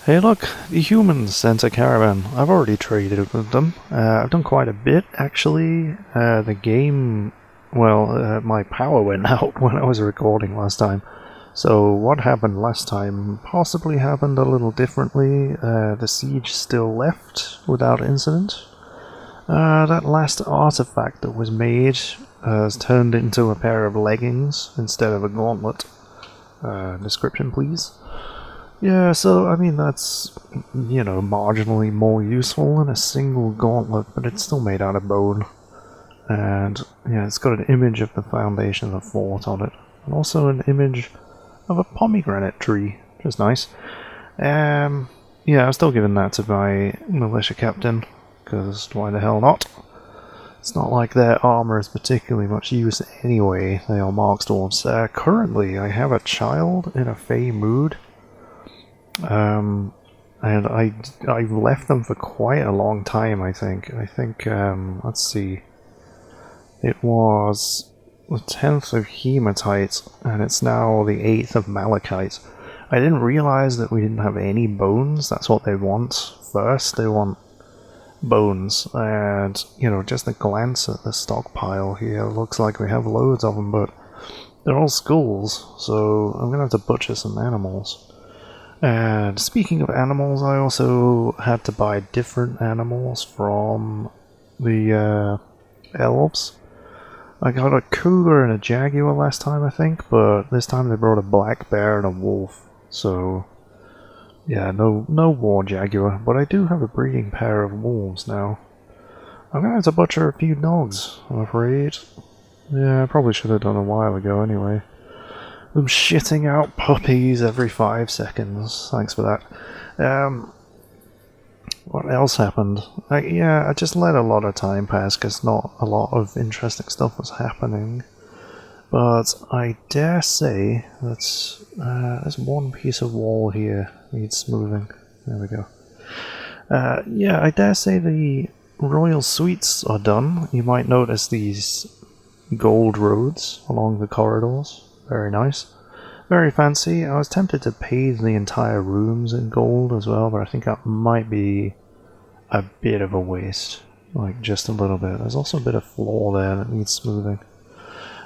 Hey look, the humans sent a caravan. I've already traded with them. I've done quite a bit actually. The game, my power went out when I was recording last time. So what happened last time possibly happened a little differently. The siege still left without incident. That last artifact that was made has turned into a pair of leggings instead of a gauntlet. Description please. Yeah, so I mean that's, marginally more useful than a single gauntlet, but it's still made out of bone. And yeah, it's got an image of the foundation of the fort on it, and also an image of a pomegranate tree, which is nice. Yeah, I'm still giving that to my militia captain, because why the hell not? It's not like their armor is particularly much use anyway. They are marksdwarves. Currently, I have a child in a fey mood. And I've left them for quite a long time, I think. Let's see. It was the 10th of Hematite, and it's now the 8th of Malachite. I didn't realize that we didn't have any bones. That's what they want first. They want bones, and, just a glance at the stockpile here, looks like we have loads of them, but they're all skulls, so I'm gonna have to butcher some animals. And speaking of animals, I also had to buy different animals from the elves. I got a cougar and a jaguar last time, I think, but this time they brought a black bear and a wolf. So, yeah, no war jaguar, but I do have a breeding pair of wolves now. I'm gonna have to butcher a few dogs, I'm afraid. Yeah, I probably should have done a while ago anyway. I'm shitting out puppies every 5 seconds. Thanks for that. What else happened? I just let a lot of time pass because not a lot of interesting stuff was happening. But I dare say that there's one piece of wall here needs smoothing. There we go. Yeah, I dare say the royal suites are done. You might notice these gold roads along the corridors. Very nice. Very fancy. I was tempted to pave the entire rooms in gold as well, but I think that might be a bit of a waste. Like, just a little bit. There's also a bit of floor there that needs smoothing.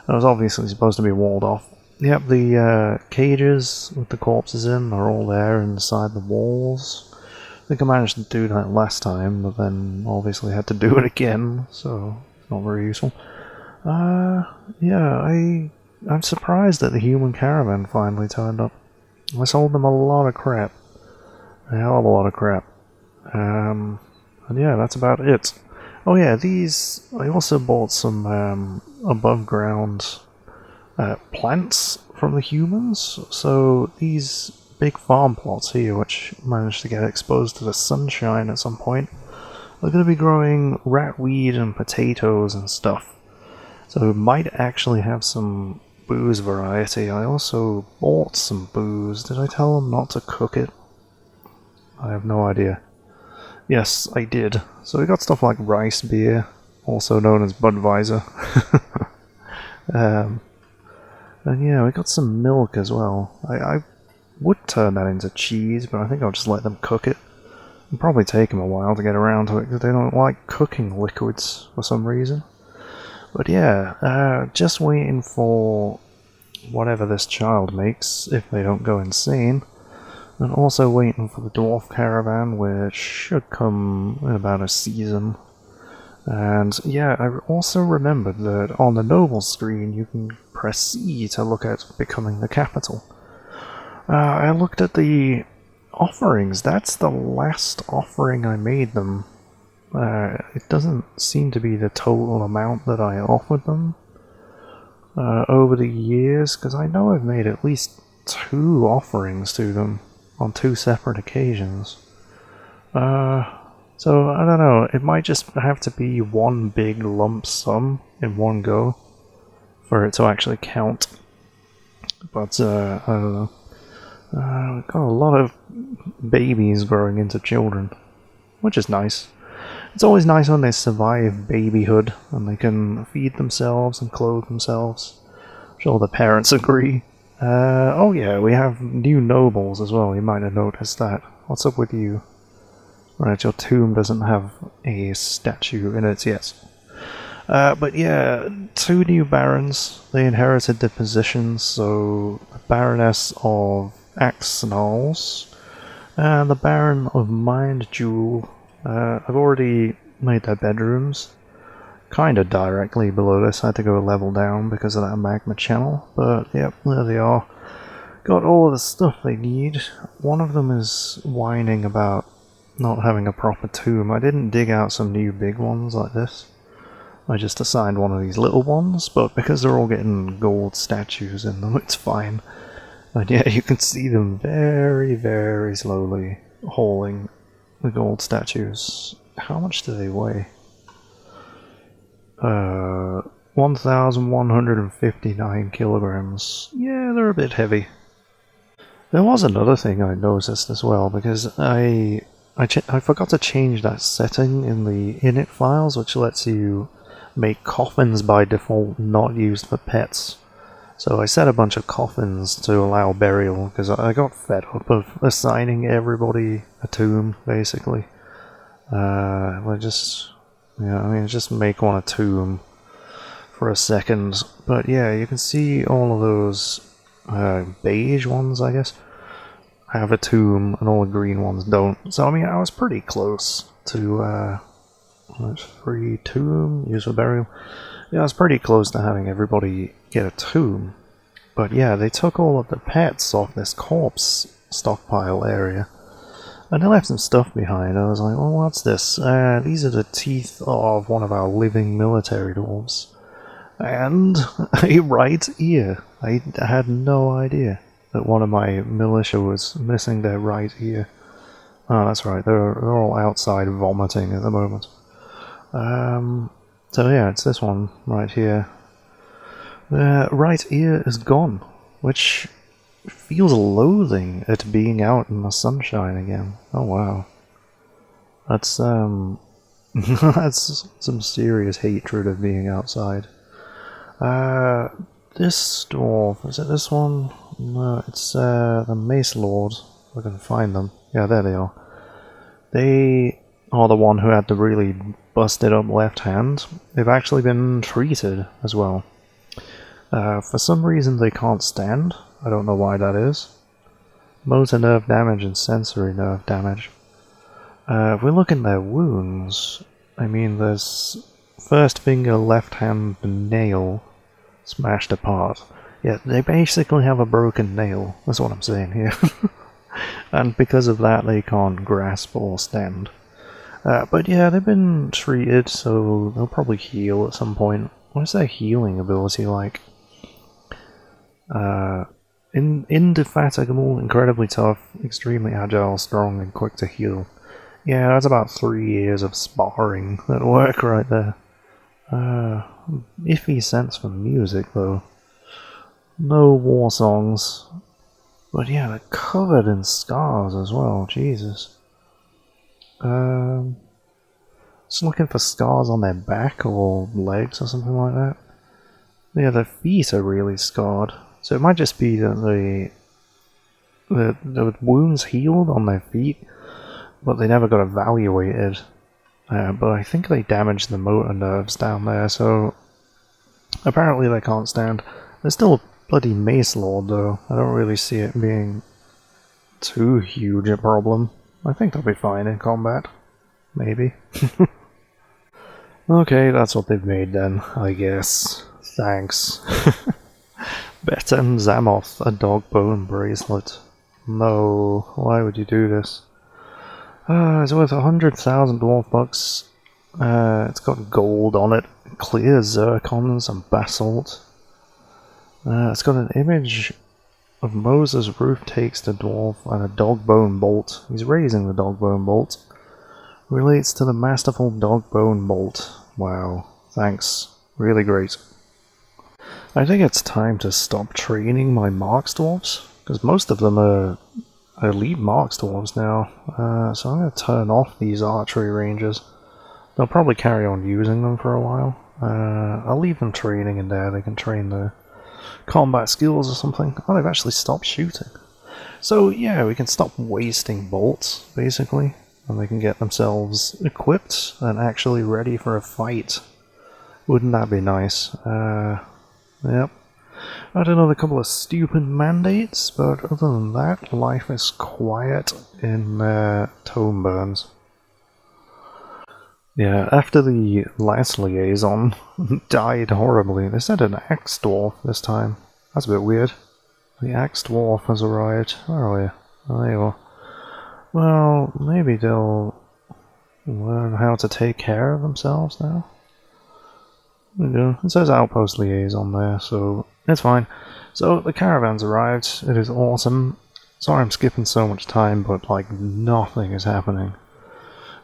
That was obviously supposed to be walled off. Yep, the cages with the corpses in are all there inside the walls. I think I managed to do that last time, but then obviously had to do it again, so it's not very useful. Yeah, I'm surprised that the human caravan finally turned up. I sold them a lot of crap. A hell of a lot of crap. And yeah, that's about it. Oh yeah, I also bought some above ground plants from the humans. So these big farm plots here, which managed to get exposed to the sunshine at some point, are going to be growing ratweed and potatoes and stuff. So it might actually have some booze variety. I also bought some booze. Did I tell them not to cook it? I have no idea. Yes, I did. So we got stuff like rice beer, also known as Budweiser. And yeah, we got some milk as well. I would turn that into cheese, but I think I'll just let them cook it. It'll probably take them a while to get around to it because they don't like cooking liquids for some reason. But yeah, just waiting for whatever this child makes, if they don't go insane. And also waiting for the dwarf caravan, which should come in about a season. And yeah, I also remembered that on the noble screen you can press C to look at becoming the capital. I looked at the offerings. That's the last offering I made them. It doesn't seem to be the total amount that I offered them over the years, because I know I've made at least 2 offerings to them on 2 separate occasions. So I don't know, it might just have to be one big lump sum in one go for it to actually count. But I don't know. We've got a lot of babies growing into children, which is nice. It's always nice when they survive babyhood and they can feed themselves and clothe themselves. I'm sure the parents agree. Oh yeah, we have new nobles as well, you might have noticed that. What's up with you? Right, your tomb doesn't have a statue in it yet. But yeah, 2 new barons. They inherited the positions, so the Baroness of Axnals and the Baron of Mind Jewel. I've already made their bedrooms kind of directly below this. I had to go a level down because of that magma channel, but yep, there they are. Got all of the stuff they need. One of them is whining about not having a proper tomb. I didn't dig out some new big ones like this. I just assigned one of these little ones, but because they're all getting gold statues in them, it's fine. And yeah, you can see them very, very slowly hauling the gold statues. How much do they weigh? 1,159 kilograms. Yeah, they're a bit heavy. There was another thing I noticed as well, because I forgot to change that setting in the init files, which lets you make coffins by default not used for pets. So I set a bunch of coffins to allow burial, because I got fed up of assigning everybody a tomb, basically. Just make one a tomb for a second. But yeah, you can see all of those beige ones, I guess, have a tomb, and all the green ones don't. So I mean, I was pretty close to free tomb, use for burial. Yeah, I was pretty close to having everybody get a tomb. But yeah, they took all of the pets off this corpse stockpile area. And they left some stuff behind. I was like, well, what's this? These are the teeth of one of our living military dwarves. And a right ear. I had no idea that one of my militia was missing their right ear. Oh, that's right, they're all outside vomiting at the moment. So yeah, it's this one right here. The right ear is gone, which feels loathing at being out in the sunshine again. Oh wow. That's that's some serious hatred of being outside. This dwarf, is it this one? No, it's the Mace Lord. If I can find them. Yeah, there they are. They are the one who had the really busted up left hand. They've actually been treated as well. For some reason they can't stand. I don't know why that is. Motor nerve damage and sensory nerve damage. If we look in their wounds, I mean, there's first finger, left hand, nail smashed apart. Yeah, they basically have a broken nail. That's what I'm saying here. And because of that, they can't grasp or stand. But yeah, they've been treated, so they'll probably heal at some point. What is their healing ability like? Indefatigable, incredibly tough, extremely agile, strong, and quick to heal. Yeah, that's about 3 years of sparring at work right there. Iffy sense for music, though. No war songs. But yeah, they're covered in scars as well, Jesus. Just looking for scars on their back or legs or something like that. Yeah, their feet are really scarred. So it might just be that the wounds healed on their feet, but they never got evaluated. But I think they damaged the motor nerves down there, so apparently they can't stand. There's still a bloody Mace Lord, though. I don't really see it being too huge a problem. I think they'll be fine in combat. Maybe. Okay, that's what they've made then, I guess. Thanks. Beten Zamoth, a dog bone bracelet. No, why would you do this? It's worth 100,000 dwarf bucks. It's got gold on it, clear zircons and basalt. It's got an image of Moses' roof takes the dwarf and a dog bone bolt. He's raising the dog bone bolt. Relates to the masterful dog bone bolt. Wow, thanks. Really great. I think it's time to stop training my Marks dwarves, because most of them are elite Marks dwarves now, so I'm going to turn off these archery ranges. They'll probably carry on using them for a while. I'll leave them training in there, they can train there. combat skills or something. Oh, they've actually stopped shooting. So yeah, we can stop wasting bolts, basically, and they can get themselves equipped and actually ready for a fight. Wouldn't that be nice? Yep. I had another couple of stupid mandates, but other than that, life is quiet in Toneburns. Yeah, after the last liaison died horribly, they sent an axe dwarf this time. That's a bit weird. The axe dwarf has arrived. Where are you? Oh, there you are. Well, maybe they'll learn how to take care of themselves now. It says outpost liaison there, so it's fine. So the caravan's arrived. It is awesome. Sorry I'm skipping so much time, but like nothing is happening.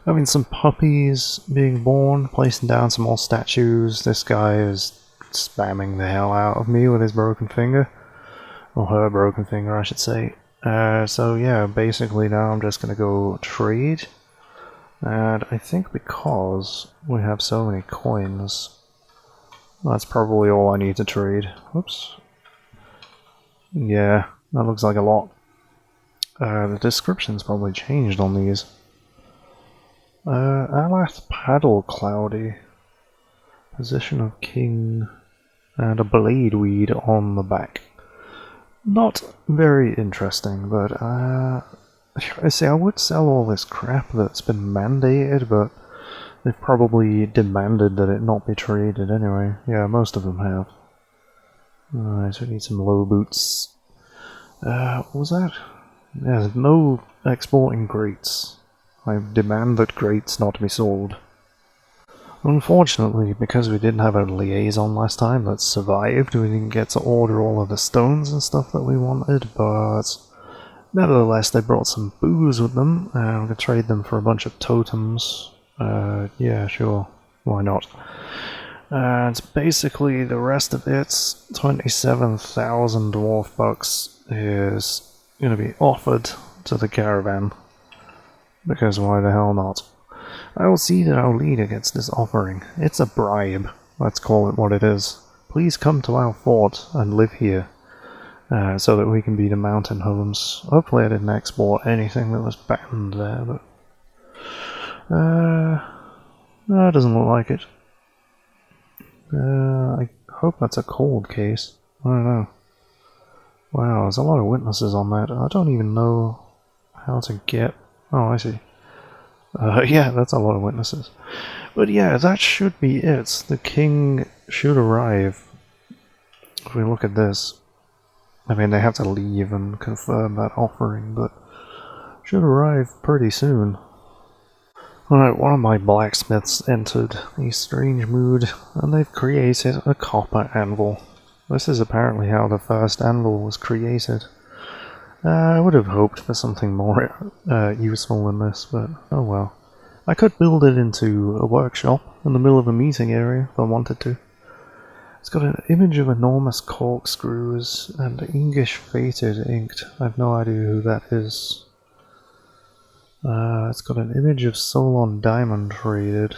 Having some puppies being born, placing down some more statues. This guy is spamming the hell out of me with his broken finger. Or her broken finger, I should say. So yeah, basically now I'm just gonna go trade. And I think because we have so many coins, that's probably all I need to trade. Whoops. Yeah, that looks like a lot. The description's probably changed on these. Alath Paddle Cloudy. Position of King. And a blade weed on the back. Not very interesting, but I see, I would sell all this crap that's been mandated, but they've probably demanded that it not be traded anyway. Yeah, most of them have. Alright, so we need some low boots. What was that? Yeah, no exporting grates. I demand that grates not be sold. Unfortunately, because we didn't have a liaison last time that survived, we didn't get to order all of the stones and stuff that we wanted, but nevertheless they brought some booze with them, and I'm going to trade them for a bunch of totems. Yeah, sure, why not? And basically the rest of it, 27,000 dwarf bucks, is going to be offered to the caravan, because why the hell not? I will see that our leader gets this offering. It's a bribe. Let's call it what it is. Please come to our fort and live here, so that we can be the mountain homes. Hopefully I didn't export anything that was banned there, but... no, it doesn't look like it. I hope that's a cold case. I don't know. Wow, there's a lot of witnesses on that. I don't even know how to get... Oh, I see. Yeah, that's a lot of witnesses. But yeah, that should be it. The king should arrive. If we look at this. I mean, they have to leave and confirm that offering, but should arrive pretty soon. Alright, one of my blacksmiths entered a strange mood, and they've created a copper anvil. This is apparently how the first anvil was created. I would have hoped for something more useful than this, but oh well. I could build it into a workshop in the middle of a meeting area if I wanted to. It's got an image of enormous corkscrews and English fated inked. I have no idea who that is. It's got an image of Solon diamond traded.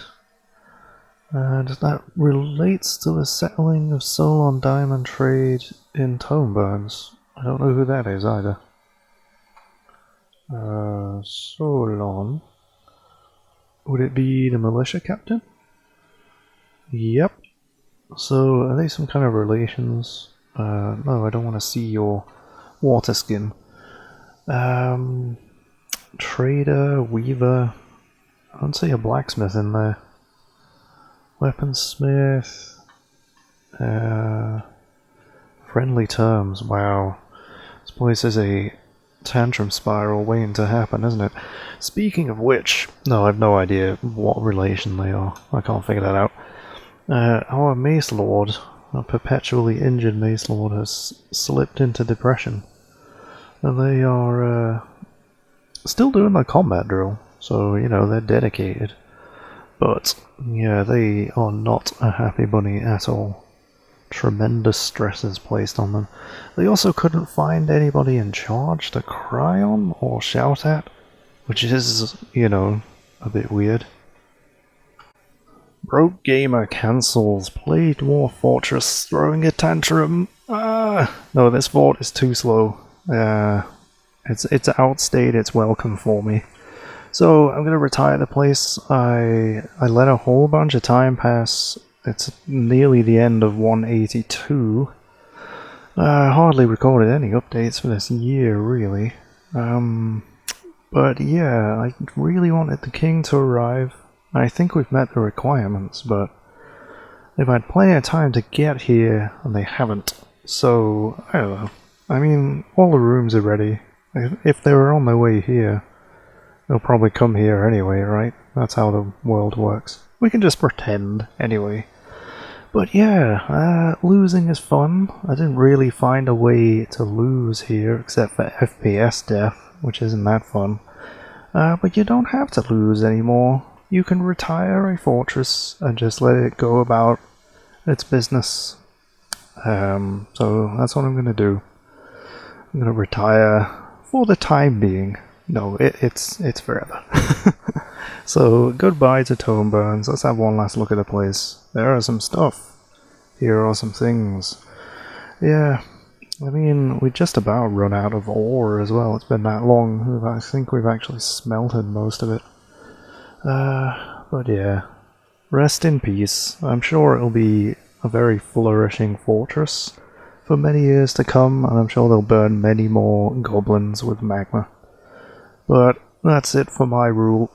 And that relates to the settling of Solon diamond trade in Toneburns. I don't know who that is either. Solon. Would it be the militia captain? Yep. So, are they some kind of relations? No, I don't want to see your water skin. Trader, weaver. I don't see a blacksmith in there. Weaponsmith. Friendly terms, wow. This place is a tantrum spiral waiting to happen, isn't it? Speaking of which, no, I've no idea what relation they are. I can't figure that out. Our Mace Lord, a perpetually injured Mace Lord, has slipped into depression. And they are still doing their combat drill, so, you know, they're dedicated. But, yeah, they are not a happy bunny at all. Tremendous stress is placed on them. They also couldn't find anybody in charge to cry on or shout at, which is, you know, a bit weird. Broke Gamer cancels Play Dwarf Fortress throwing a tantrum. No, this fort is too slow. It's outstayed its welcome for me. So I'm gonna retire the place. I let a whole bunch of time pass. It's nearly the end of 182. I hardly recorded any updates for this year, really. But yeah, I really wanted the king to arrive. I think we've met the requirements, but they've had plenty of time to get here, and they haven't. So, I don't know. I mean, all the rooms are ready. If they were on their way here, they'll probably come here anyway, right? That's how the world works. We can just pretend, anyway. But yeah, losing is fun. I didn't really find a way to lose here, except for FPS death, which isn't that fun. But you don't have to lose anymore. You can retire a fortress and just let it go about its business. So that's what I'm gonna do. I'm gonna retire for the time being. No, it's forever. So goodbye to Toneburns. Let's have one last look at the place. There are some stuff. Here are some things. Yeah, I mean, we just about run out of ore as well. It's been that long. I think we've actually smelted most of it. But yeah, rest in peace. I'm sure it'll be a very flourishing fortress for many years to come, and I'm sure they'll burn many more goblins with magma. But that's it for my rule.